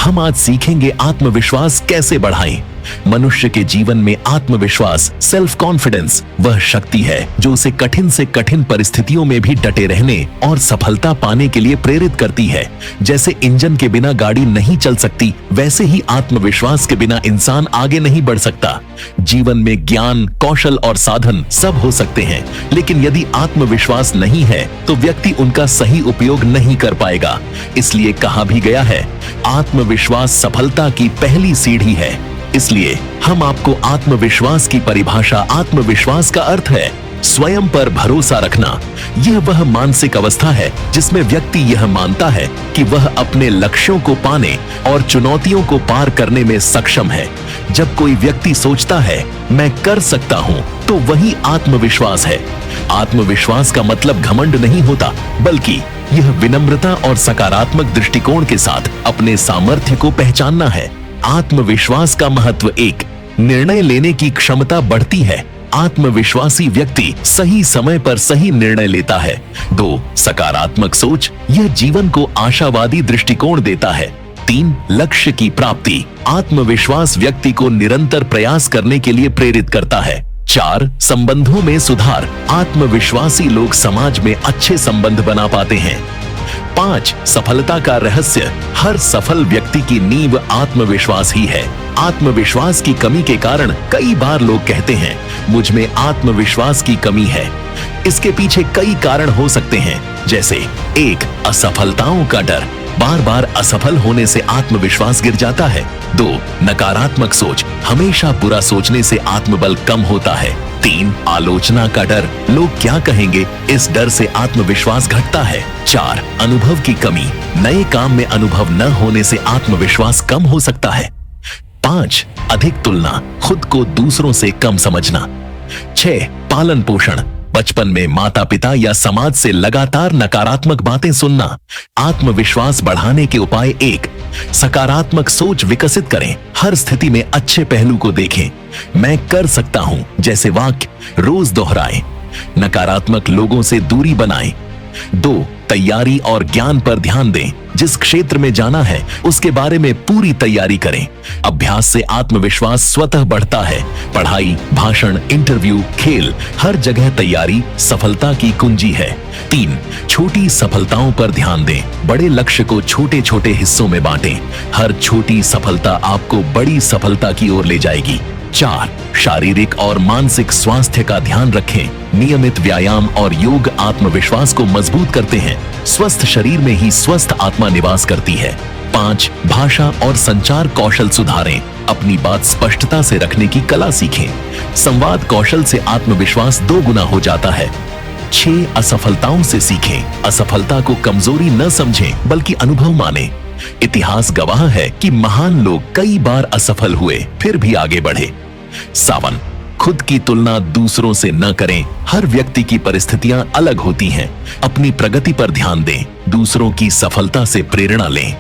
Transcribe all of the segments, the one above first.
हम आज सीखेंगे आत्मविश्वास कैसे बढ़ाएं। मनुष्य के जीवन में आत्मविश्वास, सेल्फ कॉन्फिडेंस वह शक्ति है जो उसे कठिन से कठिन परिस्थितियों में भी डटे रहने और सफलता पाने के लिए प्रेरित करती है। जैसे इंजन के बिना गाड़ी नहीं चल सकती, वैसे ही आत्मविश्वास के बिना इंसान आगे नहीं बढ़ सकता। जीवन में ज्ञान, कौशल और साधन सब हो सकते हैं, लेकिन यदि आत्मविश्वास नहीं है तो व्यक्ति उनका सही उपयोग नहीं कर पाएगा। इसलिए कहा भी गया है, आत्मविश्वास सफलता की पहली सीढ़ी है। इसलिए हम आपको आत्मविश्वास की परिभाषा, आत्मविश्वास का अर्थ है स्वयं पर भरोसा रखना। यह वह मानसिक अवस्था है जिसमें व्यक्ति यह मानता है कि वह अपने लक्ष्यों को पाने और चुनौतियों को पार करने में सक्षम है। जब कोई व्यक्ति सोचता है मैं कर सकता हूं, तो वही आत्मविश्वास है। आत्मविश्वास का मतलब घमंड नहीं होता, बल्कि यह विनम्रता और सकारात्मक दृष्टिकोण के साथ अपने सामर्थ्य को पहचानना है। आत्मविश्वास का महत्व: 1, निर्णय लेने की क्षमता बढ़ती है। आत्मविश्वासी व्यक्ति सही समय पर सही निर्णय लेता है। 2, सकारात्मक सोच, यह जीवन को आशावादी दृष्टिकोण देता है। 3, लक्ष्य की प्राप्ति, आत्मविश्वास व्यक्ति को निरंतर प्रयास करने के लिए प्रेरित करता है। 4, संबंधों में सुधार, आत्मविश्वासी लोग समाज में अच्छे संबंध बना पाते हैं। 5, सफलता का रहस्य, हर सफल व्यक्ति की नींव आत्मविश्वास ही है। आत्मविश्वास की कमी के कारण कई बार लोग कहते हैं मुझ में आत्मविश्वास की कमी है। इसके पीछे कई कारण हो सकते हैं, जैसे 1, असफलताओं का डर, बार बार असफल होने से आत्मविश्वास गिर जाता है। 2, नकारात्मक सोच, हमेशा बुरा सोचने से आत्मबल कम होता है। 3, आलोचना का डर, लोग क्या कहेंगे, इस डर से आत्मविश्वास घटता है। 4, अनुभव की कमी, नए काम में अनुभव न होने से आत्मविश्वास कम हो सकता है। 5, अधिक तुलना, खुद को दूसरों से कम समझना। 6, पालन पोषण, बचपन में माता पिता या समाज से लगातार नकारात्मक बातें सुनना। आत्मविश्वास बढ़ाने के उपाय: 1, सकारात्मक सोच विकसित करें, हर स्थिति में अच्छे पहलू को देखें। मैं कर सकता हूं जैसे वाक्य रोज दोहराएं। नकारात्मक लोगों से दूरी बनाएं। 2, तैयारी और ज्ञान पर ध्यान दें, जिस क्षेत्र में जाना है उसके बारे में पूरी तैयारी करें। अभ्यास से आत्मविश्वास स्वतः बढ़ता है। पढ़ाई, भाषण, इंटरव्यू, खेल, हर जगह तैयारी सफलता की कुंजी है। 3, छोटी सफलताओं पर ध्यान दें, बड़े लक्ष्य को छोटे छोटे हिस्सों में बांटें। हर छोटी सफलता आपको बड़ी सफलता की ओर ले जाएगी। 4, शारीरिक और मानसिक स्वास्थ्य का ध्यान रखें। नियमित व्यायाम और योग आत्मविश्वास को मजबूत करते हैं। स्वस्थ शरीर में ही स्वस्थ आत्मा निवास करती है। 5, भाषा और संचार कौशल सुधारें, अपनी बात स्पष्टता से रखने की कला सीखें। संवाद कौशल से आत्मविश्वास 2 गुना हो जाता है। 6, असफलताओं से सीखें, असफलता को कमजोरी न समझें बल्कि अनुभव मानें। इतिहास गवाह है कि महान लोग कई बार असफल हुए फिर भी आगे बढ़े। 7, खुद की तुलना दूसरों से न करें, हर व्यक्ति की परिस्थितियां अलग होती हैं। अपनी प्रगति पर ध्यान दें, दूसरों की सफलता से प्रेरणा लें।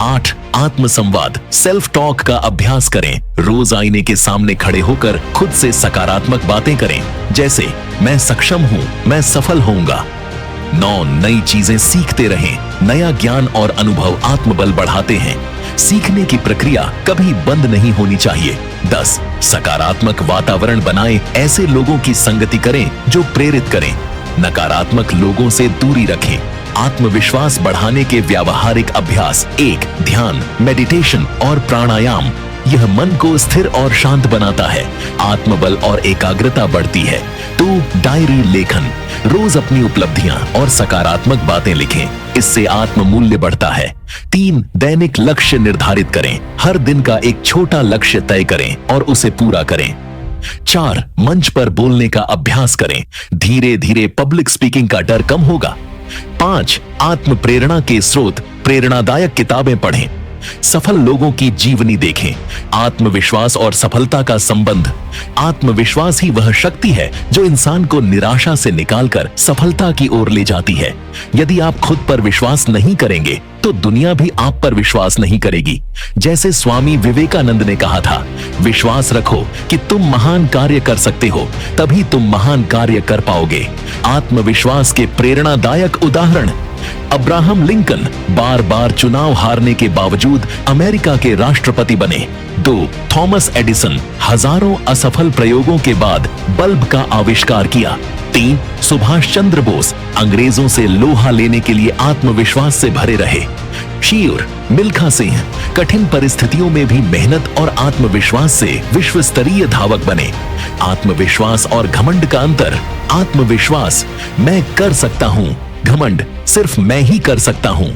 8, आत्मसंवाद, सेल्फ टॉक का अभ्यास करें। रोज आईने के सामने खड़े होकर खुद से सकारात्मक बातें करें, जैसे मैं सक्षम हूं, मैं सफल होऊंगा। 9, नई चीजें सीखते रहें, नया ज्ञान और अनुभव आत्मबल बढ़ाते हैं। सीखने की प्रक्रिया कभी बंद नहीं होनी चाहिए। 10, सकारात्मक वातावरण बनाएं, ऐसे लोगों की संगति करें जो प्रेरित करें। नकारात्मक लोगों से दूरी रखें। आत्मविश्वास बढ़ाने के व्यावहारिक अभ्यास: 1, ध्यान, मेडिटेशन और प्राणायाम, यह मन को स्थिर और शांत बनाता है। आत्मबल और एकाग्रता बढ़ती है। 2, डायरी लेखन, रोज अपनी उपलब्धियां और सकारात्मक बातें लिखें, इससे आत्म मूल्य बढ़ता है। 3, दैनिक लक्ष्य निर्धारित करें, हर दिन का एक छोटा लक्ष्य तय करें और उसे पूरा करें। 4, मंच पर बोलने का अभ्यास करें, धीरे धीरे पब्लिक स्पीकिंग का डर कम होगा। 5, आत्म प्रेरणा के स्रोत, प्रेरणादायक किताबें पढ़ें, सफल लोगों की जीवनी देखें। आत्मविश्वास और सफलता का संबंध: आत्मविश्वास ही वह शक्ति है जो इंसान को निराशा से निकालकर सफलता की ओर ले जाती है। यदि आप खुद पर विश्वास नहीं करेंगे तो दुनिया भी आप पर विश्वास नहीं करेगी। जैसे स्वामी विवेकानंद ने कहा था, विश्वास रखो कि तुम महान कार्य कर सकते हो, तभी तुम महान कार्य कर पाओगे। आत्मविश्वास के प्रेरणादायक उदाहरण: अब्राहम लिंकन बार बार चुनाव हारने के बावजूद अमेरिका के राष्ट्रपति बने। 2. थॉमस एडिसन हजारों असफल प्रयोगों के बाद बल्ब का आविष्कार किया। 3. सुभाष चंद्र बोस अंग्रेजों से लोहा लेने के लिए आत्मविश्वास से भरे रहे। शीर मिल्खा सिंह कठिन परिस्थितियों में भी मेहनत और आत्मविश्वास से विश्व स्तरीय धावक बने। आत्मविश्वास और घमंड का अंतर। आत्मविश्वास मैं कर सकता हूँ, घमंड सिर्फ मैं ही कर सकता हूँ।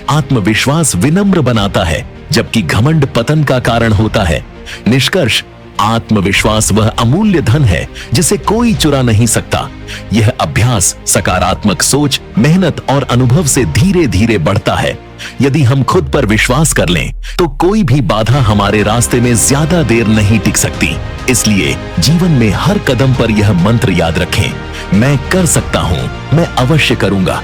आत्मविश्वास विनम्र बनाता है, जबकि घमंड पतन का कारण होता है। निष्कर्ष, आत्मविश्वास वह अमूल्य धन है जिसे कोई चुरा नहीं सकता। यह अभ्यास, सकारात्मक सोच, मेहनत और अनुभव से धीरे धीरे बढ़ता है। यदि हम खुद पर विश्वास कर लें, तो कोई भी बाधा हमारे रास्ते में ज्यादा देर नहीं टिक सकती। इसलिए जीवन में हर कदम पर यह मंत्र याद रखें, मैं कर सकता हूं, मैं अवश्य करूंगा।